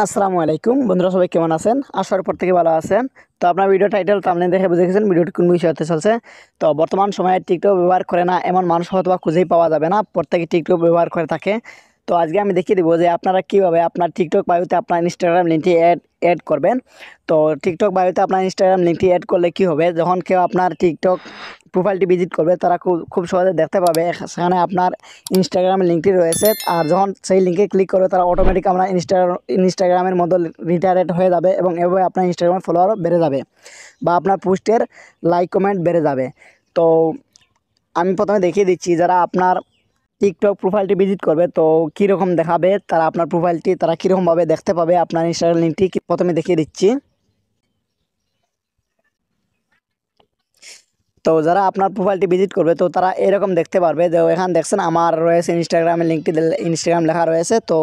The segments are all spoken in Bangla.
আসসালামু আলাইকুম বন্ধুরা, সবাই কেমন আছেন? আসার পর থেকে ভালো আছেন। তো আপনার ভিডিও টাইটেল থাম্বনেল দেখে বুঝে গেছেন ভিডিওটি কোন বিষয় হতে চলছে। তো বর্তমান সময়ে টিকটক ব্যবহার করে না এমন মানুষ হয়তো বা খুঁজেই পাওয়া যাবে না, প্রত্যেকে টিকটক ব্যবহার করে থাকে। তো আজকে আমি দেখিয়ে দিব যে আপনারা কীভাবে আপনার টিকটক বায়োতে আপনার ইনস্টাগ্রাম লিঙ্কটি অ্যাড করবেন। তো টিকটক বায়োতে আপনার ইনস্টাগ্রাম লিঙ্কটি অ্যাড করলে কী হবে, যখন কেউ আপনার টিকটক প্রোফাইলটি ভিজিট করবে তারা খুব খুব সহজে দেখতে পাবে সেখানে আপনার ইনস্টাগ্রাম লিঙ্কটি রয়েছে। আর যখন সেই লিঙ্কে ক্লিক করবে তারা অটোমেটিক আমরা ইনস্টাগ্রামের মধ্যে রিডাইরেক্ট হয়ে যাবে এবং এভাবে আপনার ইনস্টাগ্রামের ফলোয়ারও বেড়ে যাবে বা আপনার পোস্টের লাইক কমেন্ট বেড়ে যাবে। তো আমি প্রথমে দেখিয়ে দিচ্ছি যারা আপনার টিকটক প্রোফাইলটি ভিজিট করবে তো কীরকম দেখাবে, তারা আপনার প্রোফাইলটি তারা কীরকমভাবে দেখতে পাবে আপনার ইনস্টাগ্রাম লিঙ্কটি প্রথমে দেখিয়ে দিচ্ছি। তো যারা আপনার প্রোফাইলটি ভিজিট করবে তো তারা এরকম দেখতে পারবে যে এখানে দেখছেন আমার রয়েছে ইনস্টাগ্রামের লিঙ্কটি, ইনস্টাগ্রাম লেখা রয়েছে। তো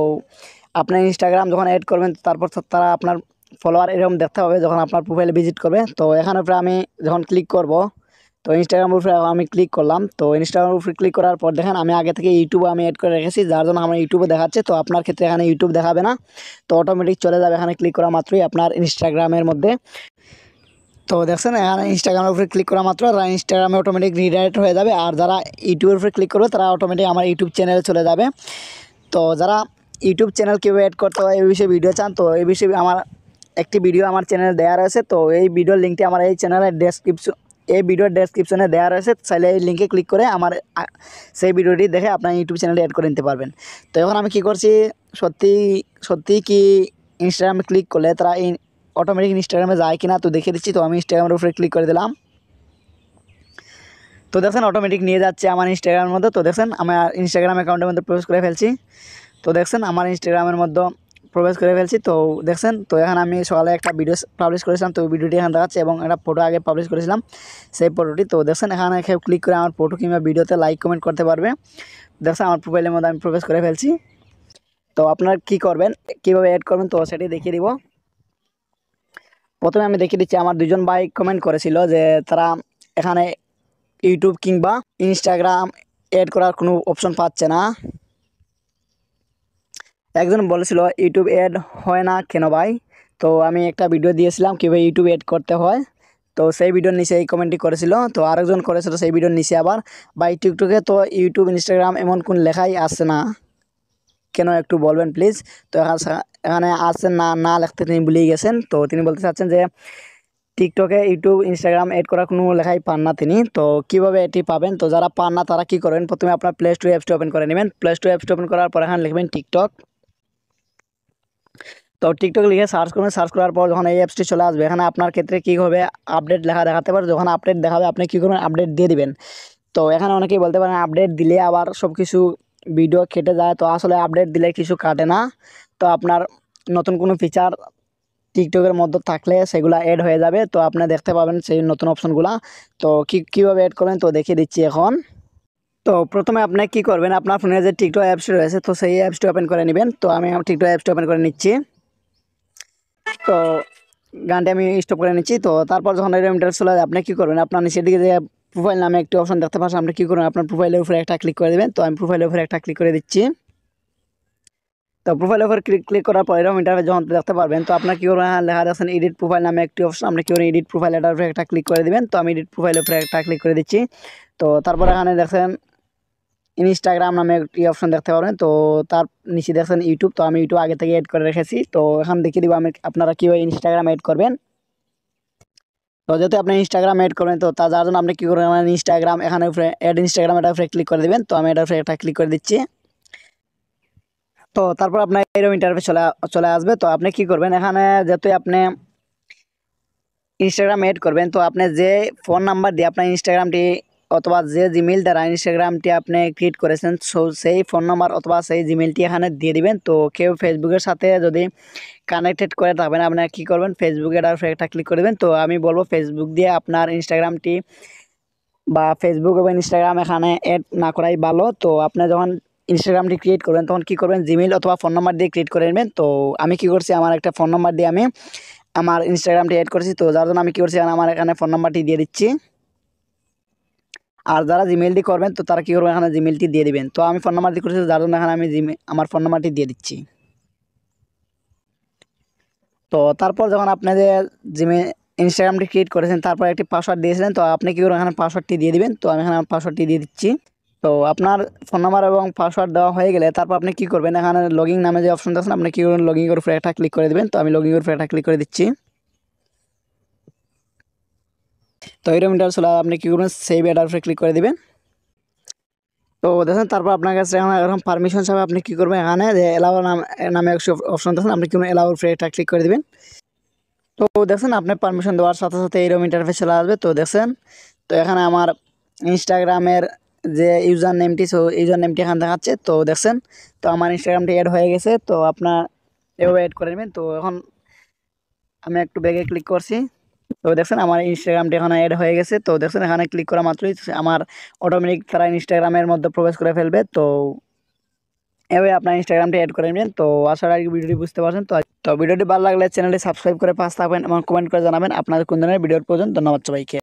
আপনার ইনস্টাগ্রাম যখন অ্যাড করবেন তারপর তারা আপনার ফলোয়ার এরকম দেখতে পাবে যখন আপনার প্রোফাইলে ভিজিট করবে। তো এখানে উপরে আমি যখন ক্লিক করব, তো ইনস্টাগ্রামের উপরে আমি ক্লিক করলাম। তো ইনস্টাগ্রামের উপরে ক্লিক করার পর দেখেন আমি আগে থেকে ইউটিউবে আমি অ্যাড করে রেখেছি, যার জন্য আমার ইউটিউবে দেখাচ্ছে। তো আপনার ক্ষেত্রে এখানে ইউটিউব দেখাবে না, তো অটোমেটিক চলে যাবে এখানে ক্লিক করা মাত্রই আপনার ইনস্টাগ্রামের মধ্যে। তো দেখছেন এখানে ইনস্টাগ্রামের উপরে ক্লিক করা মাত্র ইনস্টাগ্রামে অটোমেটিক রিডাইরেক্ট হয়ে যাবে। আর যারা ইউটিউবের উপরে ক্লিক করবে তারা অটোমেটিক আমার ইউটিউব চ্যানেলে চলে যাবে। তো যারা ইউটিউব চ্যানেল কীভাবে অ্যাড করতে হয় এই বিষয়ে ভিডিও চান, তো এই বিষয়ে আমার একটি ভিডিও আমার চ্যানেলে দেওয়া রয়েছে। তো এই ভিডিওর লিঙ্কটি আমার এই চ্যানেলের এই ভিডিওর ডেসক্রিপশনে দেওয়া রয়েছে, চাইলে এই লিঙ্কে ক্লিক করে আমার সেই ভিডিওটি দেখে আপনার ইউটিউব চ্যানেলে অ্যাড করে নিতে পারবেন। তো এখন আমি কী করছি, সত্যি সত্যি কি ইনস্টাগ্রামে ক্লিক করলে তারা অটোমেটিক ইনস্টাগ্রামে যায় কিনা তো দেখিয়ে দিচ্ছি। তো আমি ইনস্টাগ্রামের উপরে ক্লিক করে দিলাম। তো দেখছেন অটোমেটিক নিয়ে যাচ্ছে আমার ইনস্টাগ্রামের মধ্যে। তো দেখছেন আমার ইনস্টাগ্রাম অ্যাকাউন্টের মধ্যে প্রবেশ করে ফেলছি। তো দেখছেন আমার ইনস্টাগ্রামের মধ্যে প্রবেশ করে ফেলছি। তো দেখছেন তো এখন আমি সকালে একটা ভিডিও পাবলিশ করেছিলাম, তো ভিডিওটি এখানে দেখাচ্ছে এবং একটা ফটো আগে পাবলিশ করেছিলাম সেই ফটোটি। তো দেখছেন এখানে ক্লিক করে আমার ফটো কিংবা ভিডিওতে লাইক কমেন্ট করতে পারবে। দেখছেন আমার প্রোফাইলের মধ্যে আমি প্রবেশ করে ফেলছি। তো আপনারা কী করবেন, কীভাবে অ্যাড করবেন তো সেটি দেখিয়ে দিব। প্রথমে আমি দেখিয়ে দিচ্ছি আমার দুজন ভাই কমেন্ট করেছিল যে তারা এখানে ইউটিউব কিংবা ইনস্টাগ্রাম অ্যাড করার কোনো অপশন পাচ্ছে না। একজন বলেছিল ইউটিউব অ্যাড হয় না কেন ভাই। তো আমি একটা ভিডিও দিয়েছিলাম কীভাবে ইউটিউব অ্যাড করতে হয়, তো সেই ভিডিওর নিচে এই কমেন্টটি করেছিল। তো আরেকজন করেছিল সেই ভিডিওর নিচে আবার, ভাই টিকটকে তো ইউটিউব ইনস্টাগ্রাম এমন কোন লেখাই আসছে না, কেন একটু বলবেন প্লিজ। তো এখানে আসছেন না না লিখতে তিনি ভুলেই গেছেন। তো তিনি বলতে চাচ্ছেন যে টিকটকে ইউটিউব ইনস্টাগ্রাম অ্যাড করার কোনো লেখাই পান না তিনি। তো কীভাবে এটি পাবেন, তো যারা পান না তারা কী করবেন, প্রথমে আপনার প্লে স্টোর অ্যাপসটি ওপেন করে নেবেন। প্লে স্টোর অ্যাপসটি ওপেন করার পর এখানে লিখবেন টিকটক। তো টিকটক লিখে সার্চ করবেন, সার্চ করার পর যখন এই অ্যাপসটি চলে আসবে এখানে আপনার ক্ষেত্রে কী হবে, আপডেট লেখা দেখাতে পারে। যখন আপডেট দেখাবে আপনি কী করবেন, আপডেট দিয়ে দিবেন। তো এখানে অনেকেই বলতে পারেন আপডেট দিলে আবার সব কিছু ভিডিও কেটে যায়, তো আসলে আপডেট দিলে কিছু কাটে না। তো আপনার নতুন কোনো ফিচার টিকটকের মধ্যে থাকলে সেগুলো অ্যাড হয়ে যাবে, তো আপনি দেখতে পাবেন সেই নতুন অপশনগুলো। তো কীভাবে অ্যাড করবেন তো দেখিয়ে দিচ্ছি এখন। তো প্রথমে আপনি কী করবেন, আপনার ফোনে যে টিকটক অ্যাপস রয়েছে তো সেই অ্যাপসটি ওপেন করে নেবেন। তো আমি আমার টিকটক অ্যাপসটি ওপেন করে নিচ্ছি। তো গানটি আমি স্টপ করে নিচ্ছি। তো তারপর যখন এরকম ইন্টারেস্ট চলে যায় আপনি কী করবেন, আপনার নিচের দিকে যে প্রোফাইল নামে একটি অপশন দেখতে পাচ্ছেন, আপনি কী করবেন আপনার প্রোফাইলের উপরে একটা ক্লিক করে দেবেন। তো আমি প্রোফাইলের উপরে একটা ক্লিক করে দিচ্ছি। তো প্রোফাইলের উপর ক্লিক করার পর এরকম ইন্টারফেস যখন দেখতে পারবেন, তো আপনার কী করবেন, লেখা দেখছেন এডিট প্রোফাইল নামে একটি অপশন, আপনি কী করবেন এডিট প্রোফাইল এটার উপরে একটা ক্লিক করে দেবেন। তো আমি এডিট প্রোফাইলের উপরে একটা ক্লিক করে দিচ্ছি। তো তারপর এখানে দেখছেন ইনস্টাগ্রাম নামে একটি অপশন দেখতে পাবেন, তো তার নিচে দেখছেন ইউটিউব। তো আমি ইউটিউব আগে থেকে অ্যাড করে রেখেছি। তো এখন দেখিয়ে দিব আমি আপনারা কীভাবে ইনস্টাগ্রাম অ্যাড করবেন। তো যেহেতু আপনি ইনস্টাগ্রাম অ্যাড করবেন তো যার জন্য আপনি কী করবেন, আমার ইনস্টাগ্রাম এখানে উপরে অ্যাড ইনস্টাগ্রাম এটার উপরে ক্লিক করে দেবেন। তো আমি এটার উপরে একটা ক্লিক করে দিচ্ছি। তো তারপর আপনার এরকম ইন্টারফেস চলে আসবে। তো আপনি কী করবেন, এখানে যেহেতু আপনি ইনস্টাগ্রাম অ্যাড করবেন তো আপনি যে ফোন নাম্বার দিয়ে আপনার ইনস্টাগ্রামটি অথবা যে জিমেইল দ্বারা ইনস্টাগ্রামটি আপনি ক্রিয়েট করেছেন সেই ফোন নাম্বার অথবা সেই জিমেইলটি এখানে দিয়ে দিবেন। তো কেউ ফেসবুকের সাথে যদি কানেক্টেড করে থাকবেন আপনি কী করবেন, ফেসবুকের আর একটা ক্লিক করে দেবেন। তো আমি বলবো ফেসবুক দিয়ে আপনার ইনস্টাগ্রামটি বা ফেসবুক এবং ইনস্টাগ্রাম এখানে অ্যাড না করাই ভালো। তো আপনি যখন ইনস্টাগ্রামটি ক্রিয়েট করবেন তখন কী করবেন, জিমেইল অথবা ফোন নাম্বার দিয়ে ক্রিয়েট করে নেবেন। তো আমি কী করছি, আমার একটা ফোন নাম্বার দিয়ে আমি আমার ইনস্টাগ্রামটি অ্যাড করেছি। তো যার জন্য আমি কী করছি, আমার এখানে ফোন নাম্বারটি দিয়ে দিচ্ছি। আর যারা জিমেইলটি করবেন তো তারা কী করবেন, এখানে জিমেইলটি দিয়ে দিবেন। তো আমি ফোন নাম্বার দিয়ে করেছি যার জন্য এখানে আমি আমার ফোন নাম্বারটি দিয়ে দিচ্ছি। তো তারপর যখন আপনি যে জিমে ইনস্টাগ্রামটি ক্রিয়েট করেছেন তারপর একটি পাসওয়ার্ড দিয়েছিলেন, তো আপনি কী করবেন এখানে পাসওয়ার্ডটি দিয়ে দিবেন। তো আমি এখানে পাসওয়ার্ডটি দিয়ে দিচ্ছি। তো আপনার ফোন নাম্বার এবং পাসওয়ার্ড দেওয়া হয়ে গেলে তারপর আপনি কী করবেন, এখানে লগইন নামে যে অপশনটা আছে আপনি কী করবেন, লগইন এর উপরে একটা ক্লিক করে দিবেন। তো আমি লগইন এর উপরে একটা ক্লিক করে দিচ্ছি। তো এরকম চলে আপনি কী করবেন, সেভ এটার উপরে ক্লিক করে দিবেন। তো দেখেন তারপর আপনার কাছে এরকম পারমিশন চাবে, আপনি কী করবেন এখানে যে এলাও নামে অপশন দেখেন আপনি কী করবেন এলাওর উপরে একটা ক্লিক করে দিবেন। তো দেখছেন আপনি পারমিশন দেওয়ার সাথে সাথে এইরকম ইন্টারফেস চলে আসবে। তো দেখছেন, তো এখানে আমার ইনস্টাগ্রামের যে ইউজার নেমটি, সো ইউজার নেমটি এখানে দেখাচ্ছে। তো দেখছেন, তো আমার ইনস্টাগ্রামটি অ্যাড হয়ে গেছে। তো আপনার এভাবে অ্যাড করে নেবেন। তো এখন আমি একটু ব্যাগে ক্লিক করছি। তো দেখছেন আমার ইনস্টাগ্রামটি এখানে অ্যাড হয়ে গেছে। তো দেখছেন এখানে ক্লিক করা মাত্রই আমার অটোমেটিক তারা ইনস্টাগ্রামের মধ্যে প্রবেশ করে ফেলবে। তো এভাবে আপনার ইনস্টাগ্রামটি অ্যাড করে নেবেন। তো আশা রাখি ভিডিওটি বুঝতে পারছেন। তো ভিডিওটি ভালো লাগলে চ্যানেলটি সাবস্ক্রাইব করে পাশে থাকবেন এবং কমেন্ট করে জানাবেন আপনাদের কোন ধরনের ভিডিওর প্রয়োজন। ধন্যবাদ সবাইকে।